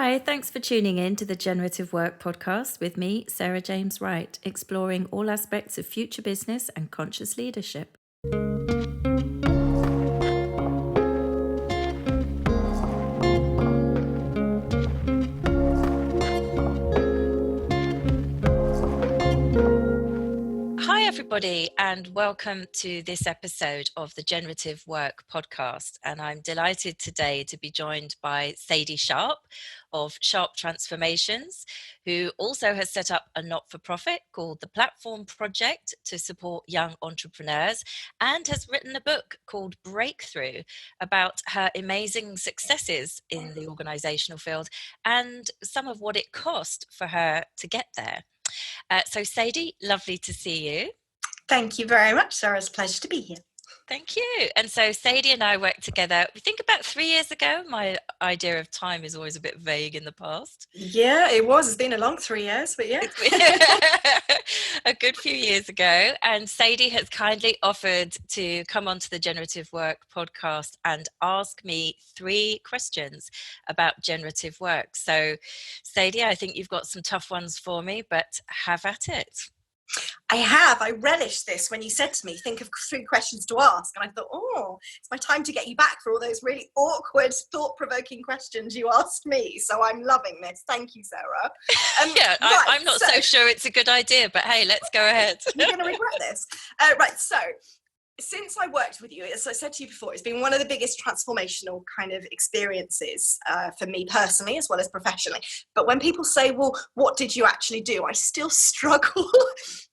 Hi, thanks for tuning in to the Generative Work podcast with me, Sarah James Wright, exploring all aspects of future business and conscious leadership. Hi, everybody, and welcome to this episode of the Generative Work podcast. And I'm delighted today to be joined by Sadie Sharp of Sharp Transformations, who also has set up a not-for-profit called the Platform Project to support young entrepreneurs, and has written a book called Breakthrough about her amazing successes in the organizational field and some of what it cost for her to get there. So Sadie, lovely to see you. Thank you very much, Sarah. It's a pleasure to be here. Thank you. And so Sadie and I worked together, we think about 3 years ago. My idea of time is always a bit vague in the past. Yeah, it was. It's been a long 3 years, but yeah. A good few years ago. And Sadie has kindly offered to come onto the Generative Work podcast and ask me 3 questions about generative work. So Sadie, I think you've got some tough ones for me, but have at it. I have. I relished this when you said to me, think of 3 questions to ask. And I thought, it's my time to get you back for all those really awkward, thought-provoking questions you asked me. So I'm loving this. Thank you, Sarah. Yeah, right, I'm not so sure it's a good idea, but hey, let's go ahead. You're going to regret this. So since I worked with you, as I said to you before, it's been one of the biggest transformational kind of experiences for me personally, as well as professionally. But when people say, well, what did you actually do? I still struggle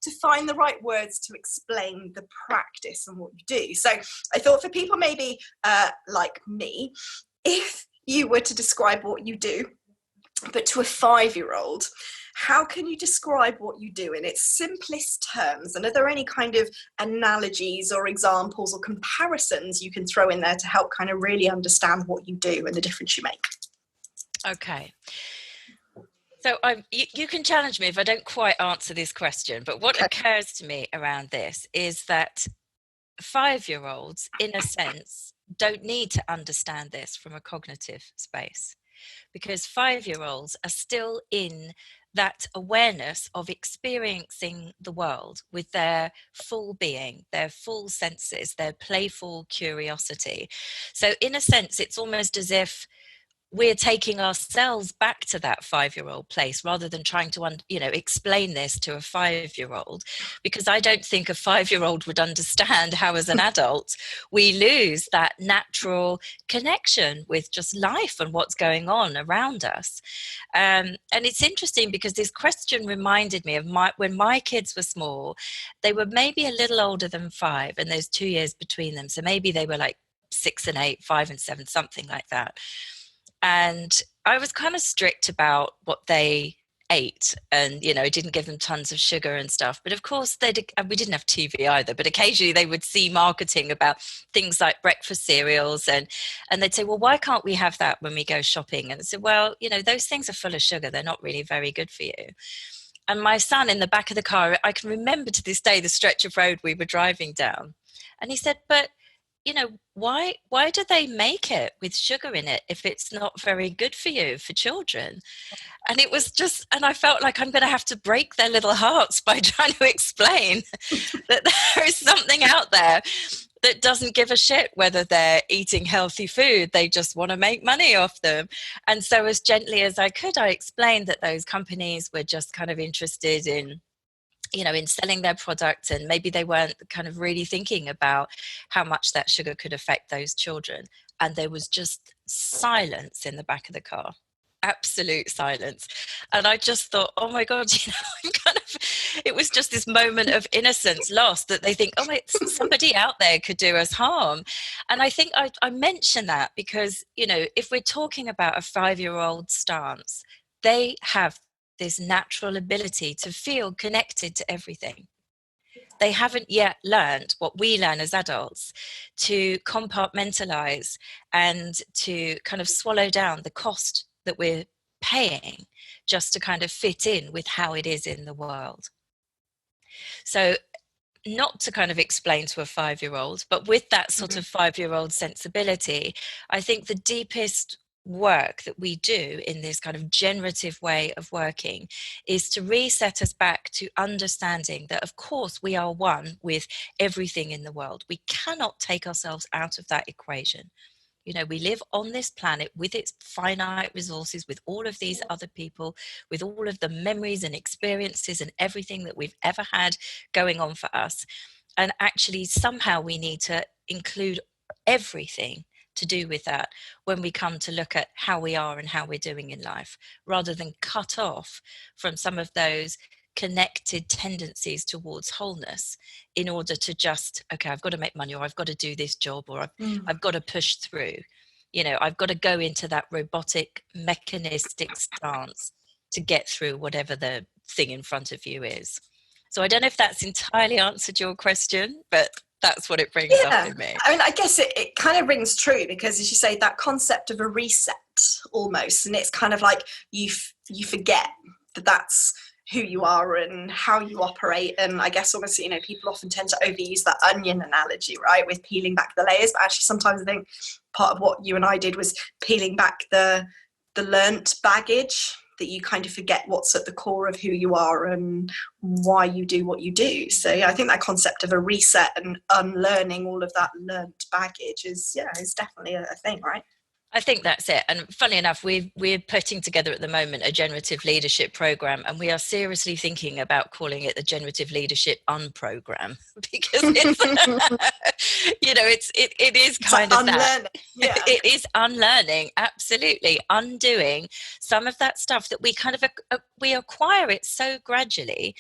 to find the right words to explain the practice and what you do. So I thought for people maybe like me, if you were to describe what you do, but to a 5-year-old, how can you describe what you do in its simplest terms? And are there any kind of analogies or examples or comparisons you can throw in there to help kind of really understand what you do and the difference you make? Okay. So you can challenge me if I don't quite answer this question, but what occurs to me around this is that 5-year-olds, in a sense, don't need to understand this from a cognitive space, because 5-year-olds are still in that awareness of experiencing the world with their full being, their full senses, their playful curiosity. So in a sense, it's almost as if we're taking ourselves back to that 5-year-old place rather than trying to explain this to a 5-year-old, because I don't think a 5-year-old would understand how as an adult we lose that natural connection with just life and what's going on around us. And it's interesting because this question reminded me of when my kids were small. They were maybe a little older than 5, and there's 2 years between them, so maybe they were like 6 and 8, 5 and 7, something like that. And I was kind of strict about what they ate, and didn't give them tons of sugar and stuff. But of course we didn't have TV either, but occasionally they would see marketing about things like breakfast cereals, and they'd say, well, why can't we have that when we go shopping? And I said, well, those things are full of sugar, they're not really very good for you. And my son, in the back of the car, I can remember to this day the stretch of road we were driving down, and he said, but why do they make it with sugar in it if it's not very good for you, for children? And it was just, and I felt like I'm going to have to break their little hearts by trying to explain that there is something out there that doesn't give a shit whether they're eating healthy food. They just want to make money off them. And so as gently as I could, I explained that those companies were just kind of interested in selling their product, and maybe they weren't kind of really thinking about how much that sugar could affect those children. And there was just silence in the back of the car, absolute silence. And I just thought, oh my God, it was just this moment of innocence lost, that they think, oh, somebody out there could do us harm. And I think I mention that because, if we're talking about a 5-year-old stance, they have this natural ability to feel connected to everything. They haven't yet learned what we learn as adults, to compartmentalize and to kind of swallow down the cost that we're paying just to kind of fit in with how it is in the world. So not to kind of explain to a 5-year-old, but with that sort of 5-year-old sensibility, I think the deepest work that we do in this kind of generative way of working is to reset us back to understanding that, of course, we are one with everything in the world. We cannot take ourselves out of that equation. You know, we live on this planet with its finite resources, with all of these other people, with all of the memories and experiences and everything that we've ever had going on for us. And actually, somehow we need to include everything to do with that when we come to look at how we are and how we're doing in life, rather than cut off from some of those connected tendencies towards wholeness in order to just, okay, I've got to make money, or I've got to do this job, or I've got to push through. You know, I've got to go into that robotic, mechanistic stance to get through whatever the thing in front of you is. So I don't know if that's entirely answered your question, but that's what it brings up in me. I mean, I guess it kind of rings true, because, as you say, that concept of a reset almost, and it's kind of like you forget that that's who you are and how you operate. And I guess almost, you know, people often tend to overuse that onion analogy, right, with peeling back the layers. But actually, sometimes I think part of what you and I did was peeling back the learnt baggage, that you kind of forget what's at the core of who you are and why you do what you do. So yeah, I think that concept of a reset and unlearning all of that learnt baggage is definitely a thing, right? I think that's it. And funny enough, we're putting together at the moment a generative leadership program, and we are seriously thinking about calling it the Generative Leadership Unprogram, because it's, you know, it is kind of that. Yeah. It is unlearning, absolutely, undoing some of that stuff that we kind of we acquire it so gradually,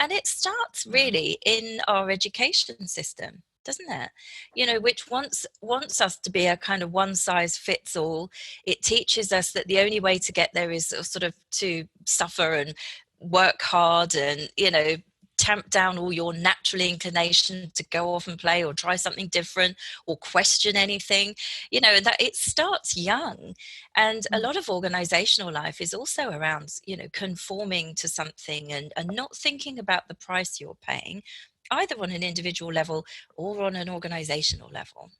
and it starts really in our education system, doesn't it? You know, which wants us to be a kind of one size fits all. It teaches us that the only way to get there is sort of to suffer and work hard and, you know, tamp down all your natural inclination to go off and play or try something different or question anything, you know, that it starts young. And a lot of organizational life is also around, you know, conforming to something and not thinking about the price you're paying, either on an individual level or on an organizational level.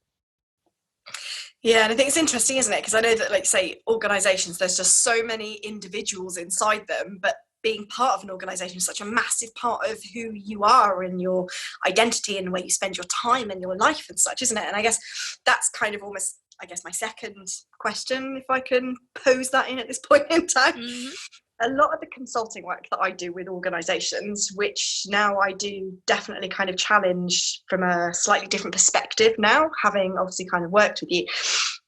Yeah, and I think it's interesting, isn't it? Because I know that, like, say, organizations, there's just so many individuals inside them, but being part of an organization is such a massive part of who you are and your identity and where you spend your time and your life and such, isn't it? And I guess that's kind of almost, I guess, my second question, if I can pose that in at this point in time. Mm-hmm. A lot of the consulting work that I do with organizations, which now I do definitely kind of challenge from a slightly different perspective now, having obviously kind of worked with you,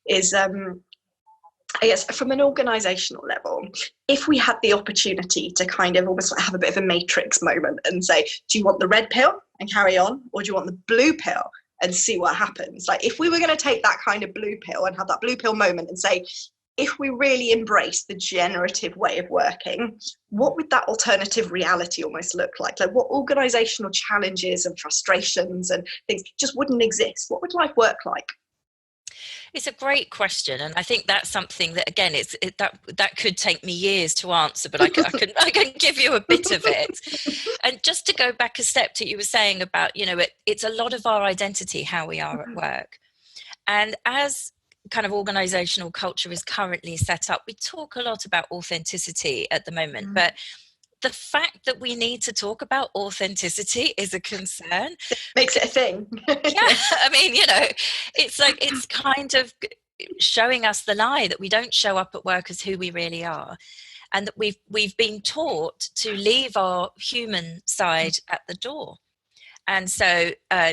is I guess from an organizational level, if we had the opportunity to kind of almost have a bit of a matrix moment and say, do you want the red pill and carry on, or do you want the blue pill and see what happens? Like, if we were going to take that kind of blue pill and have that blue pill moment and say, if we really embrace the generative way of working, what would that alternative reality almost look like? Like, what organizational challenges and frustrations and things just wouldn't exist? What would life work like? It's a great question, and I think that's something that, again, that could take me years to answer, but I can give you a bit of it. And just to go back a step to what you were saying about, you know, it's a lot of our identity, how we are at work, and as kind of organizational culture is currently set up, we talk a lot about authenticity at the moment, but the fact that we need to talk about authenticity is a concern. Makes it a thing. Yeah, I mean, you know, it's like, it's kind of showing us the lie that we don't show up at work as who we really are, and that we've been taught to leave our human side at the door. And so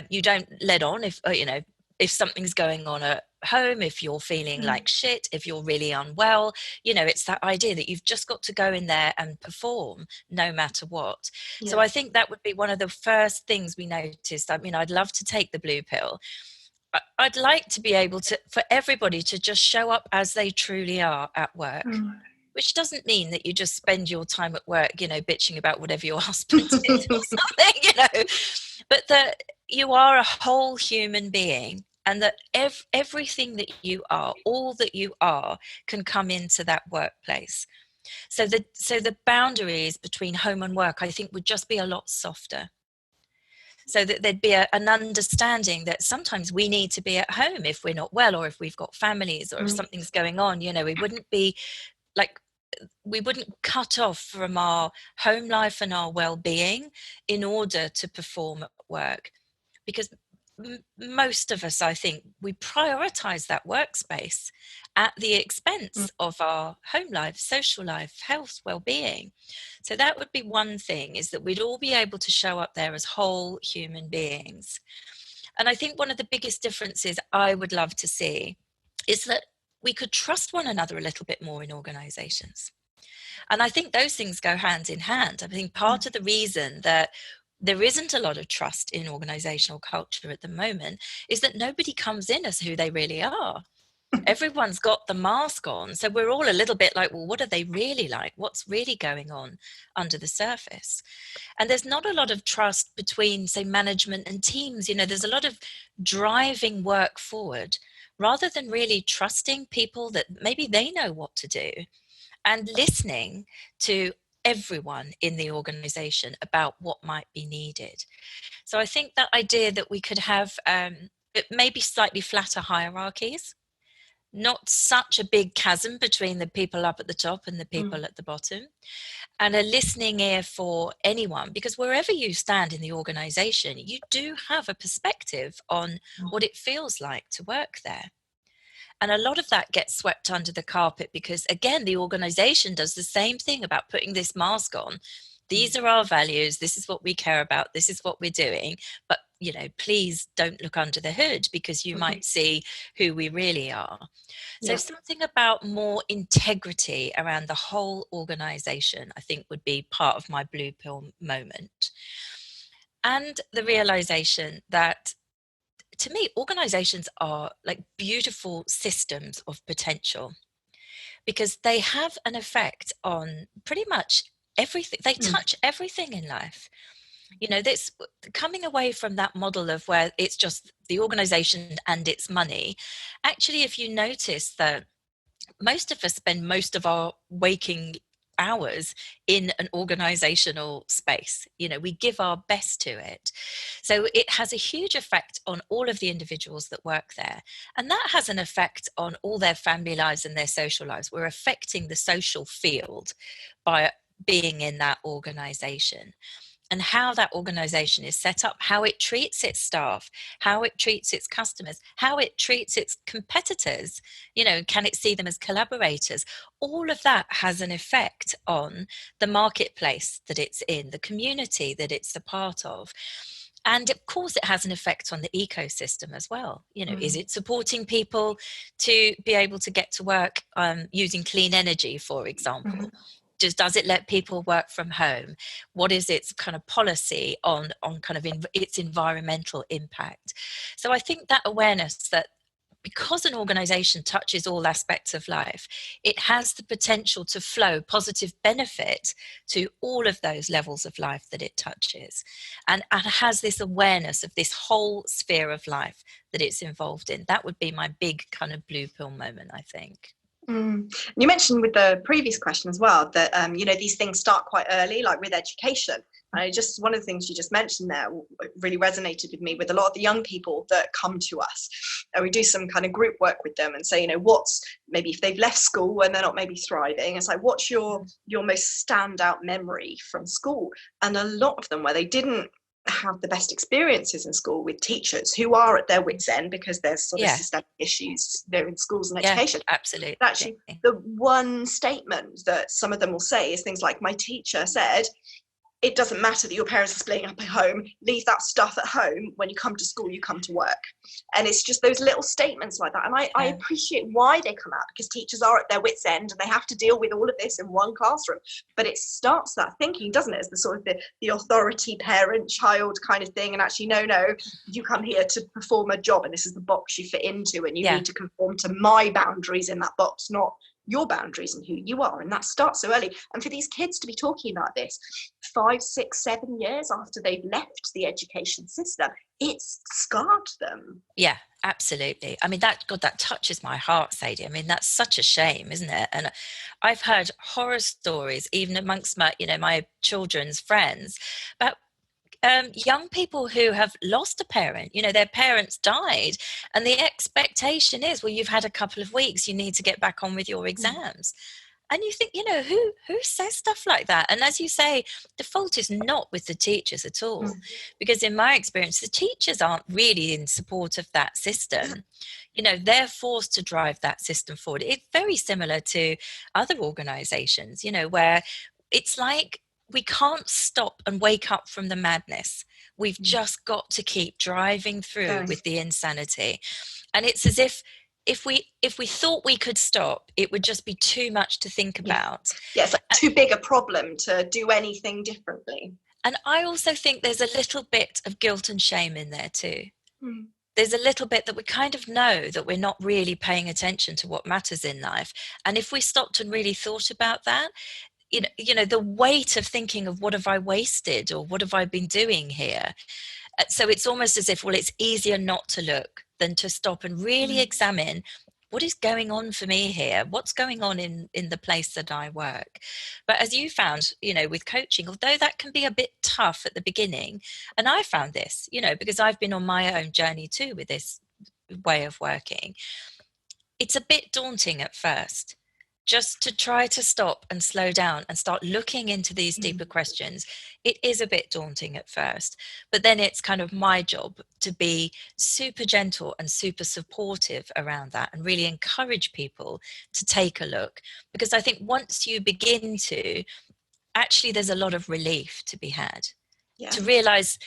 you don't let on if, you know, if something's going on at home, if you're feeling like shit, if you're really unwell, you know, it's that idea that you've just got to go in there and perform no matter what. Yeah. So I think that would be one of the first things we noticed. I mean, I'd love to take the blue pill. I'd like to be able to, for everybody to just show up as they truly are at work. Which doesn't mean that you just spend your time at work, you know, bitching about whatever your husband did or something, you know, but that you are a whole human being, and that everything that you are, all that you are, can come into that workplace. So the boundaries between home and work, I think, would just be a lot softer. so that there'd be an understanding that sometimes we need to be at home if we're not well, or if we've got families, or if something's going on. We wouldn't be like, we wouldn't cut off from our home life and our well-being in order to perform at work, because most of us, I think, we prioritize that workspace at the expense of our home life, social life, health, well-being. So that would be one thing, is that we'd all be able to show up there as whole human beings. And I think one of the biggest differences I would love to see is that we could trust one another a little bit more in organizations. And I think those things go hand in hand. I think part of the reason that there isn't a lot of trust in organizational culture at the moment is that nobody comes in as who they really are. Everyone's got the mask on. So we're all a little bit like, well, what are they really like? What's really going on under the surface? And there's not a lot of trust between, say, management and teams. There's a lot of driving work forward rather than really trusting people that maybe they know what to do, and listening to everyone in the organization about what might be needed. So I think that idea that we could have maybe slightly flatter hierarchies, not such a big chasm between the people up at the top and the people at the bottom, and a listening ear for anyone, because wherever you stand in the organization, you do have a perspective on what it feels like to work there. And a lot of that gets swept under the carpet because, again, the organization does the same thing about putting this mask on. These are our values. This is what we care about. This is what we're doing. But, please don't look under the hood, because you might see who we really are. So something about more integrity around the whole organization, I think, would be part of my blue pill moment. And the realization that, to me, organizations are like beautiful systems of potential, because they have an effect on pretty much everything. They touch everything in life. This coming away from that model of where it's just the organization and its money. Actually, if you notice that most of us spend most of our waking hours in an organizational space, we give our best to it. So it has a huge effect on all of the individuals that work there. And that has an effect on all their family lives and their social lives. We're affecting the social field by being in that organization. And how that organization is set up, how it treats its staff, how it treats its customers, how it treats its competitors, can it see them as collaborators? All of that has an effect on the marketplace that it's in, the community that it's a part of. And of course, it has an effect on the ecosystem as well. Is it supporting people to be able to get to work using clean energy, for example? Does it let people work from home? What is its kind of policy on kind of its environmental impact? So I think that awareness that because an organization touches all aspects of life, it has the potential to flow positive benefit to all of those levels of life that it touches, and has this awareness of this whole sphere of life that it's involved in. That would be my big kind of blue pill moment, I think. You mentioned with the previous question as well that these things start quite early, like with education. Just one of the things you just mentioned there really resonated with me, with a lot of the young people that come to us. And we do some kind of group work with them and say, what's maybe if they've left school and they're not maybe thriving, it's like, what's your most standout memory from school? And a lot of them, where they didn't have the best experiences in school with teachers who are at their wits' end because there's sort of systemic issues there in schools and education. Absolutely. Actually, the one statement that some of them will say is things like, my teacher said, it doesn't matter that your parents are splitting up at home, leave that stuff at home. When you come to school, you come to work. And it's just those little statements like that. And I appreciate why they come out, because teachers are at their wits' end and they have to deal with all of this in one classroom. But it starts that thinking, doesn't it, as the sort of the authority parent-child kind of thing. And actually, no, you come here to perform a job and this is the box you fit into, and you need to conform to my boundaries in that box, not your boundaries and who you are. And that starts so early. And for these kids to be talking about this 5, 6, 7 years after they've left the education system, it's scarred them. Yeah, absolutely. I mean, that touches my heart, Sadie. I mean, that's such a shame, isn't it? And I've heard horror stories, even amongst my children's friends, about young people who have lost a parent, their parents died, and the expectation is, well, you've had a couple of weeks, you need to get back on with your exams. And you think, who says stuff like that? And as you say, the fault is not with the teachers at all, because in my experience, the teachers aren't really in support of that system. They're forced to drive that system forward. It's very similar to other organizations, where it's like we can't stop and wake up from the madness. We've just got to keep driving through with the insanity. And it's as if we thought we could stop, it would just be too much to think about. Yeah, it's like too big a problem to do anything differently. And I also think there's a little bit of guilt and shame in there too. There's a little bit that we kind of know that we're not really paying attention to what matters in life. And if we stopped and really thought about that, the weight of thinking of what have I wasted or what have I been doing here? So it's almost as if, well, it's easier not to look than to stop and really examine what is going on for me here, what's going on in the place that I work. But as you found, with coaching, although that can be a bit tough at the beginning, and I found this, because I've been on my own journey too with this way of working, it's a bit daunting at first. Just to try to stop and slow down and start looking into these deeper questions, it is a bit daunting at first. But then it's kind of my job to be super gentle and super supportive around that and really encourage people to take a look. Because I think once you begin to, actually there's a lot of relief to be had. To realize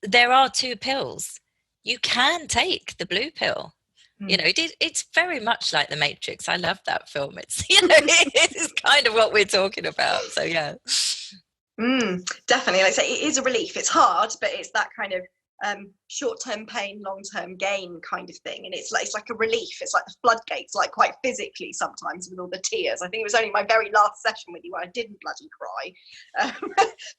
there are two pills. You can take the blue pill. It's very much like The Matrix. I love that film. It's it's kind of what we're talking about. So yeah, definitely. Like I say, it is a relief. It's hard, but it's that kind of short-term pain, long-term gain kind of thing. And it's like a relief. It's like the floodgates, like quite physically sometimes with all the tears. I think it was only my very last session with you where I didn't bloody cry,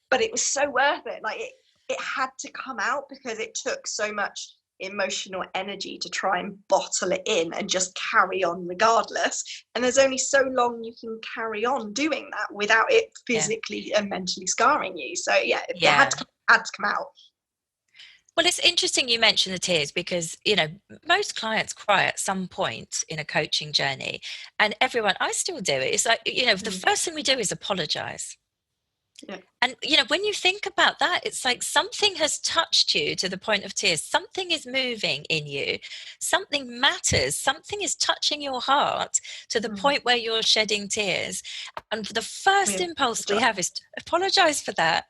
but it was so worth it. Like it had to come out because it took so much emotional energy to try and bottle it in and just carry on regardless. And there's only so long you can carry on doing that without it physically and mentally scarring you. So it had to come out. Well, it's interesting you mentioned the tears because, most clients cry at some point in a coaching journey, and I still do it. It's like, the first thing we do is apologize. Yeah. And, when you think about that, it's like something has touched you to the point of tears. Something is moving in you. Something matters. Something is touching your heart to the point where you're shedding tears. And the first impulse we have is to apologize for that.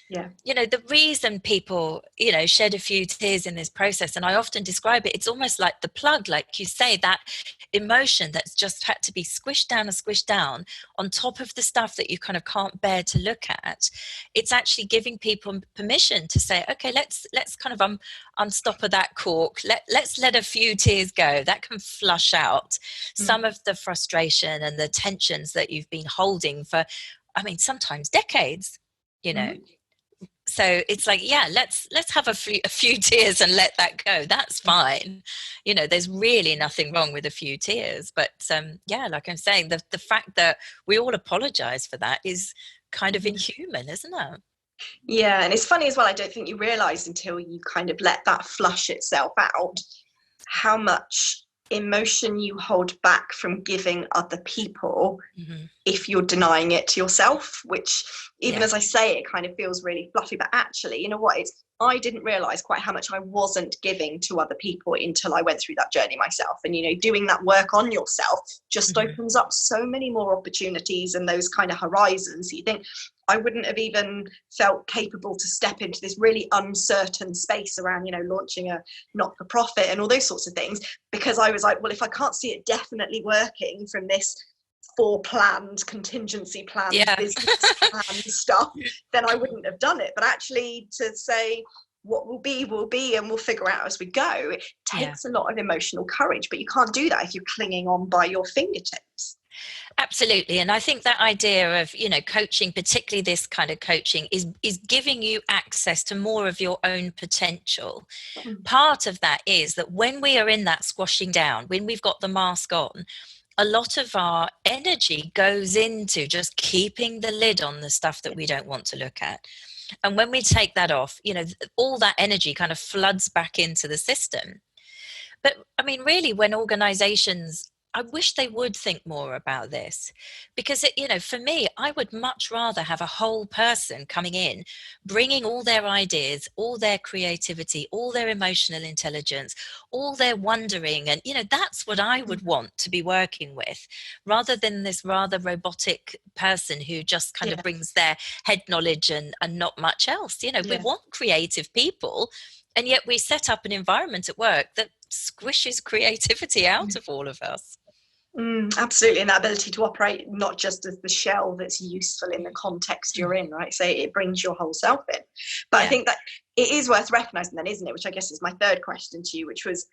Yeah. The reason people, shed a few tears in this process, and I often describe it, it's almost like the plug, like you say, that emotion that's just had to be squished down on top of the stuff that you kind of can't bear to look at. It's actually giving people permission to say, okay, let's kind of unstopper that cork. Let's let a few tears go. That can flush out some of the frustration and the tensions that you've been holding for, sometimes decades, So it's like, let's have a few tears and let that go. That's fine. There's really nothing wrong with a few tears. But like I'm saying, the fact that we all apologize for that is kind of inhuman, isn't it? Yeah, and it's funny as well. I don't think you realize until you kind of let that flush itself out how much emotion you hold back from giving other people if you're denying it to yourself, which even as I say it kind of feels really fluffy, but actually, you know what, I didn't realize quite how much I wasn't giving to other people until I went through that journey myself. And doing that work on yourself just opens up so many more opportunities and those kind of horizons. You think, I wouldn't have even felt capable to step into this really uncertain space around, launching a not-for-profit and all those sorts of things, because I was like, well, if I can't see it definitely working from this foreplanned, contingency planned, business planned stuff, then I wouldn't have done it. But actually to say what will be, and we'll figure out as we go, it takes a lot of emotional courage, but you can't do that if you're clinging on by your fingertips. Absolutely. And I think that idea of, coaching, particularly this kind of coaching, is giving you access to more of your own potential. Part of that is that when we are in that squashing down, when we've got the mask on, a lot of our energy goes into just keeping the lid on the stuff that we don't want to look at. And when we take that off, all that energy kind of floods back into the system. But I mean, really, when organizations, I wish they would think more about this, because for me, I would much rather have a whole person coming in, bringing all their ideas, all their creativity, all their emotional intelligence, all their wondering. And, that's what I would want to be working with, rather than this rather robotic person who just kind of brings their head knowledge and not much else. We want creative people. And yet we set up an environment at work that squishes creativity out of all of us. Absolutely, and that ability to operate not just as the shell that's useful in the context you're in, right? So it brings your whole self in. But I think that it is worth recognizing then, isn't it? Which I guess is my third question to you, which was,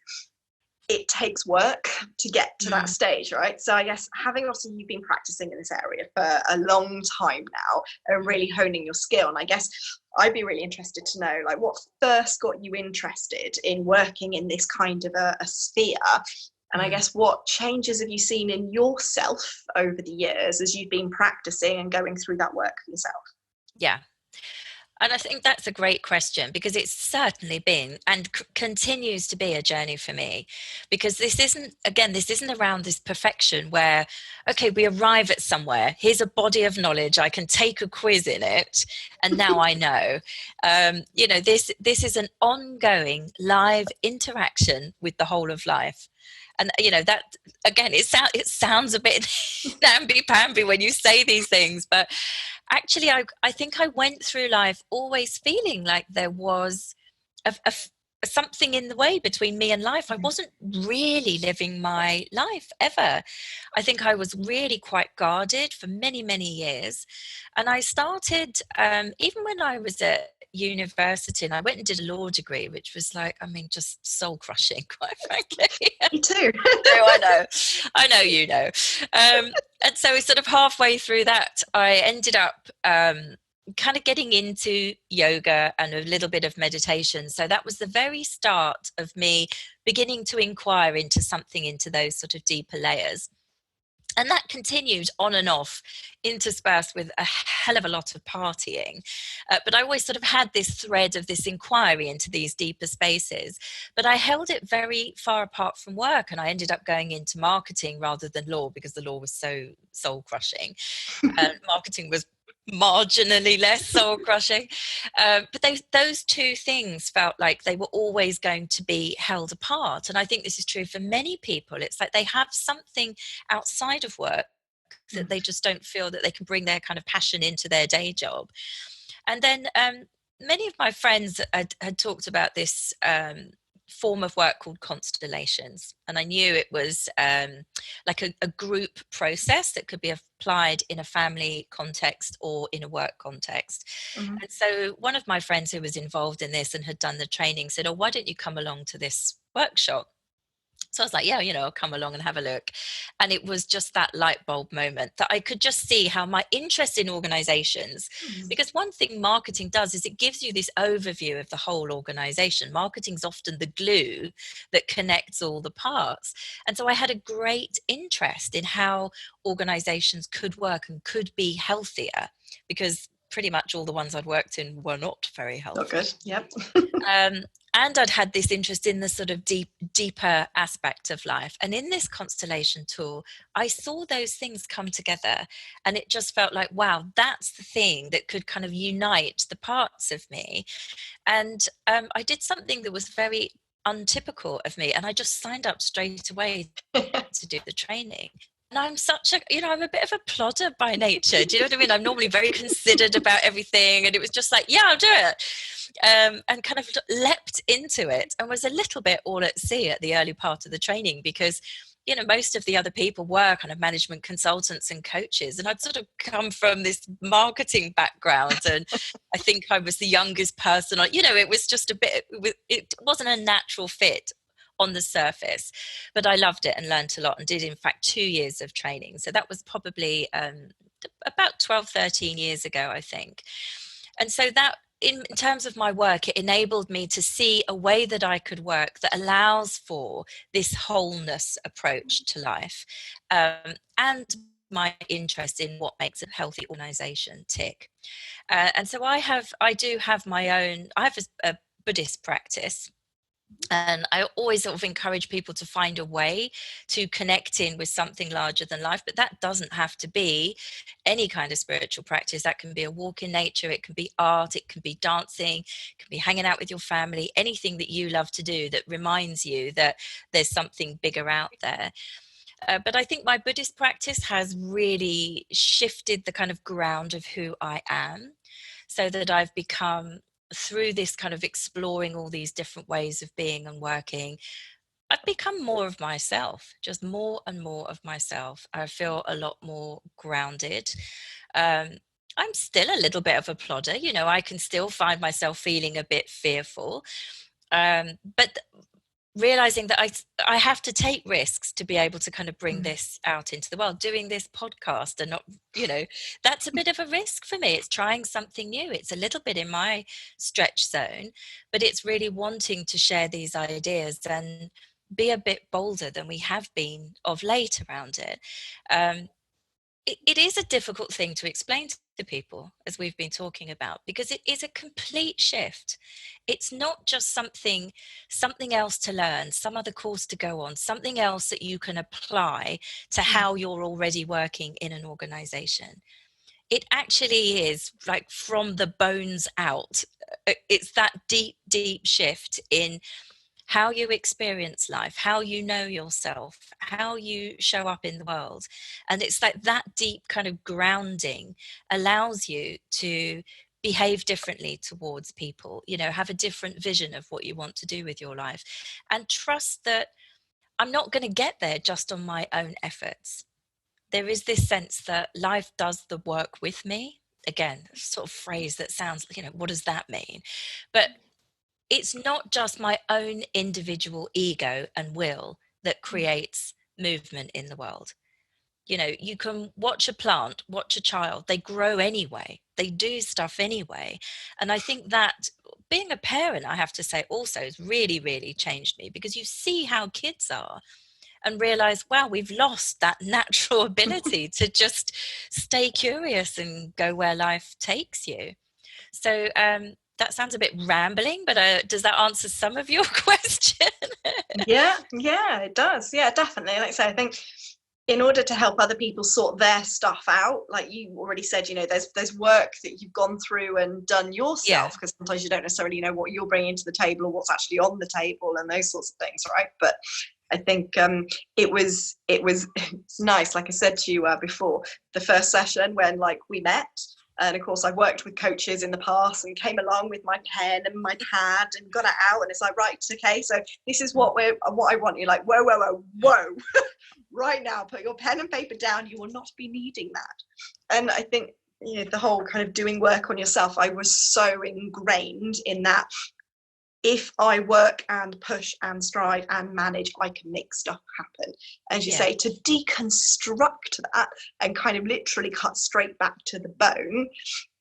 it takes work to get to that stage, right? So I guess having obviously you've been practicing in this area for a long time now and really honing your skill, and I guess I'd be really interested to know, like, what first got you interested in working in this kind of a sphere. And I guess what changes have you seen in yourself over the years as you've been practicing and going through that work for yourself? Yeah. And I think that's a great question, because it's certainly been and continues to be a journey for me, because this isn't around this perfection where, okay, we arrive at somewhere, here's a body of knowledge, I can take a quiz in it, and now I know. This is an ongoing live interaction with the whole of life. And that, again, it sounds a bit namby-pamby when you say these things, but actually I think I went through life always feeling like there was something in the way between me and life. I wasn't really living my life ever. I think I was really quite guarded for many, many years. And I started, even when I was at university, and I went and did a law degree, which was like, I mean, just soul crushing, quite frankly. Me too. I know, and so sort of halfway through that, I ended up kind of getting into yoga and a little bit of meditation. So that was the very start of me beginning to inquire into those sort of deeper layers. And that continued on and off, interspersed with a hell of a lot of partying. But I always sort of had this thread of this inquiry into these deeper spaces. But I held it very far apart from work. And I ended up going into marketing rather than law, because the law was so soul crushing. Marketing was marginally less soul crushing, but those two things felt like they were always going to be held apart. And I think this is true for many people. It's like they have something outside of work that they just don't feel that they can bring their kind of passion into their day job. And then many of my friends had talked about this form of work called constellations, and I knew it was like a group process that could be applied in a family context or in a work context. And so one of my friends who was involved in this and had done the training said, oh, why don't you come along to this workshop? So I was like, yeah, I'll come along and have a look. And it was just that light bulb moment that I could just see how my interest in organizations, because one thing marketing does is it gives you this overview of the whole organization. Marketing's often the glue that connects all the parts. And so I had a great interest in how organizations could work and could be healthier, because pretty much all the ones I'd worked in were not very healthy. Not good. Yep. And I'd had this interest in the sort of deeper aspect of life. And in this constellation tool, I saw those things come together, and it just felt like, wow, that's the thing that could kind of unite the parts of me. And I did something that was very untypical of me, and I just signed up straight away to do the training. And I'm I'm a bit of a plodder by nature. Do you know what I mean? I'm normally very considered about everything. And it was just like, yeah, I'll do it. And kind of leapt into it, and was a little bit all at sea at the early part of the training, because most of the other people were kind of management consultants and coaches, and I'd sort of come from this marketing background, and I think I was the youngest person. It was just it wasn't a natural fit on the surface, but I loved it and learned a lot, and did in fact 2 years of training. So that was probably about 12, 13 years ago, I think. And so that, in terms of my work, it enabled me to see a way that I could work that allows for this wholeness approach to life, and my interest in what makes a healthy organization tick. And so I have a Buddhist practice. And I always sort of encourage people to find a way to connect in with something larger than life. But that doesn't have to be any kind of spiritual practice. That can be a walk in nature. It can be art. It can be dancing. It can be hanging out with your family. Anything that you love to do that reminds you that there's something bigger out there. But I think my Buddhist practice has really shifted the kind of ground of who I am, so that I've become, through this kind of exploring all these different ways of being and working, I've become more of myself, just more and more of myself. I feel a lot more grounded. Um, I'm still a little bit of a plodder, I can still find myself feeling a bit fearful. But realizing that I have to take risks to be able to kind of bring this out into the world. Doing this podcast and not, that's a bit of a risk for me. It's trying something new. It's a little bit in my stretch zone, but it's really wanting to share these ideas and be a bit bolder than we have been of late around it. It is a difficult thing to explain to people, as we've been talking about, because it is a complete shift. It's not just something else to learn, some other course to go on, something else that you can apply to how you're already working in an organization. It actually is like from the bones out. It's that deep shift in how you experience life, how you know yourself, how you show up in the world. And it's like that deep kind of grounding allows you to behave differently towards people, have a different vision of what you want to do with your life, and trust that I'm not going to get there just on my own efforts. There is this sense that life does the work with me. Again, sort of phrase that sounds, what does that mean? But it's not just my own individual ego and will that creates movement in the world. You can watch a plant, watch a child, they grow anyway, they do stuff anyway. And I think that being a parent, I have to say, also has really, really changed me, because you see how kids are and realize, wow, we've lost that natural ability to just stay curious and go where life takes you. So that sounds a bit rambling, but does that answer some of your question? Yeah, it does. Yeah, definitely. Like I say, I think in order to help other people sort their stuff out, like you already said, there's work that you've gone through and done yourself, because sometimes you don't necessarily know what you're bringing to the table or what's actually on the table and those sorts of things, right? But I think it was it's nice, like I said to you before, the first session when we met. And of course, I've worked with coaches in the past and came along with my pen and my pad and got it out. And it's like, right, okay, so this is what I want. You're like, whoa. Right now, put your pen and paper down. You will not be needing that. And I think the whole kind of doing work on yourself, I was so ingrained in that. If I work and push and strive and manage, I can make stuff happen. As you say, to deconstruct that and kind of literally cut straight back to the bone,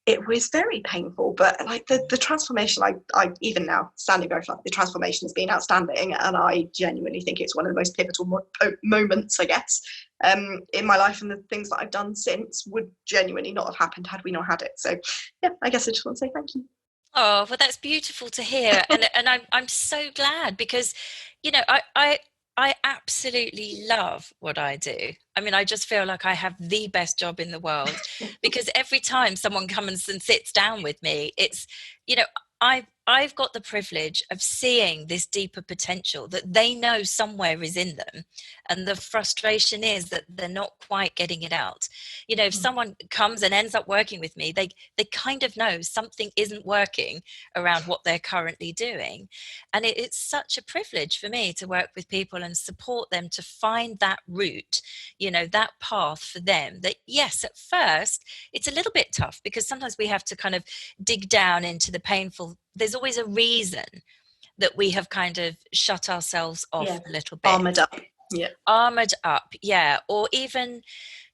it was very painful. But the transformation, I even now standing very flat, the transformation has been outstanding. And I genuinely think it's one of the most pivotal moments, I guess, in my life. And the things that I've done since would genuinely not have happened had we not had it. So yeah, I guess I just want to say thank you. Oh, well, that's beautiful to hear. And I'm so glad, because, I absolutely love what I do. I mean, I just feel like I have the best job in the world, because every time someone comes and sits down with me, it's, I've got the privilege of seeing this deeper potential that they know somewhere is in them. And the frustration is that they're not quite getting it out. If someone comes and ends up working with me, they kind of know something isn't working around what they're currently doing. And it's such a privilege for me to work with people and support them to find that route, that path for them. That, yes, at first it's a little bit tough, because sometimes we have to kind of dig down into the painful. There's always a reason that we have kind of shut ourselves off a little bit. Armored up. Or even,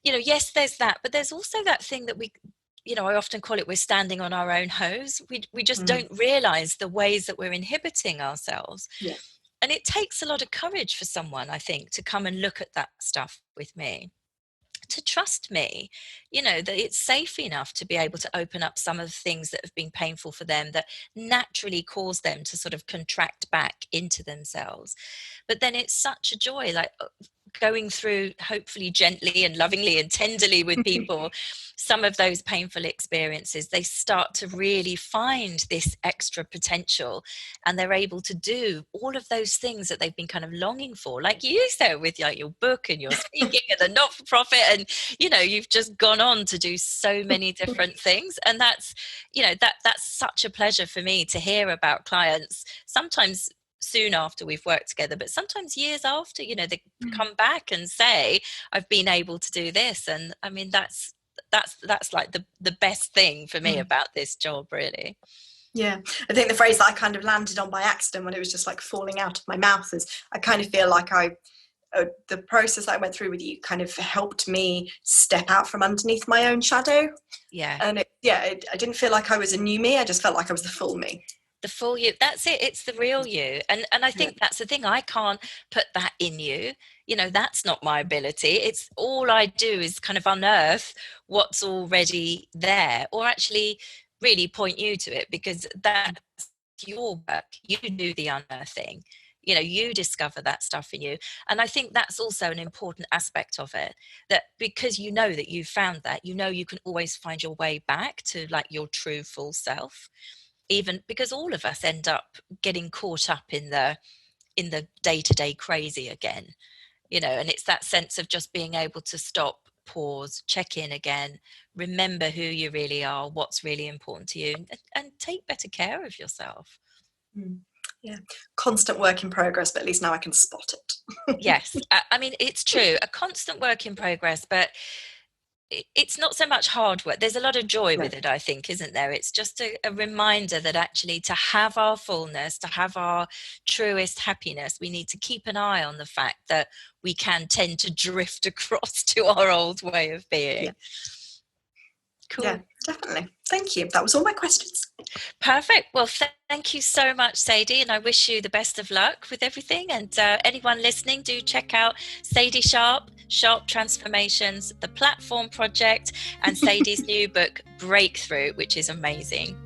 yes, there's that, but there's also that thing that we, I often call it, we're standing on our own hose. We just don't realize the ways that we're inhibiting ourselves. And it takes a lot of courage for someone, I think, to come and look at that stuff with me, to trust me, that it's safe enough to be able to open up some of the things that have been painful for them, that naturally cause them to sort of contract back into themselves. But then it's such a joy, like going through, hopefully gently and lovingly and tenderly with people, some of those painful experiences, they start to really find this extra potential, and they're able to do all of those things that they've been kind of longing for, like you said, with like your book and your speaking and the not-for-profit, and you've just gone on to do so many different things. And that's that's such a pleasure for me to hear about clients, sometimes soon after we've worked together, but sometimes years after, they come back and say, I've been able to do this. And I mean, that's like the best thing for me about this job, really. Yeah, I think the phrase that I kind of landed on by accident when it was just like falling out of my mouth is, I kind of feel like the process that I went through with you kind of helped me step out from underneath my own shadow. Yeah. And I didn't feel like I was a new me. I just felt like I was the full me. The full you. That's it. It's the real you. And I think that's the thing. I can't put that in you. That's not my ability. It's all I do is kind of unearth what's already there, or actually really point you to it, because that's your work. You do the unearthing. You discover that stuff in you. And I think that's also an important aspect of it, that because that you've found that, you can always find your way back to like your true full self. Even because all of us end up getting caught up in the day-to-day crazy again, and it's that sense of just being able to stop, pause, check in again, remember who you really are, what's really important to you, and take better care of yourself. Yeah, constant work in progress, but at least now I can spot it. Yes, I mean, it's true, a constant work in progress, but it's not so much hard work. There's a lot of joy with it, I think, isn't there? It's just a reminder that actually, to have our fullness, to have our truest happiness, we need to keep an eye on the fact that we can tend to drift across to our old way of being. Yeah. Cool. Yeah, definitely. Thank you. That was all my questions. Perfect. Well, thank you so much, Sadie, and I wish you the best of luck with everything. And anyone listening, do check out Sadie Sharp, Sharp Transformations, the Platform Project, and Sadie's new book, Breakthrough, which is amazing.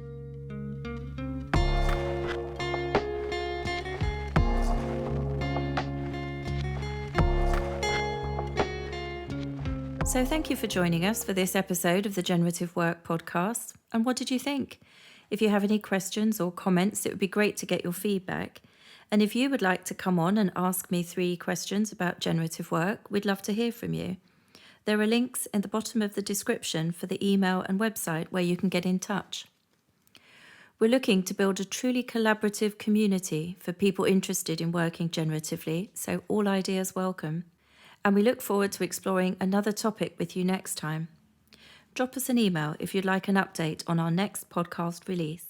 So thank you for joining us for this episode of the Generative Work podcast. And what did you think? If you have any questions or comments, it would be great to get your feedback. And if you would like to come on and ask me 3 questions about generative work, we'd love to hear from you. There are links in the bottom of the description for the email and website where you can get in touch. We're looking to build a truly collaborative community for people interested in working generatively, so all ideas welcome. And we look forward to exploring another topic with you next time. Drop us an email if you'd like an update on our next podcast release.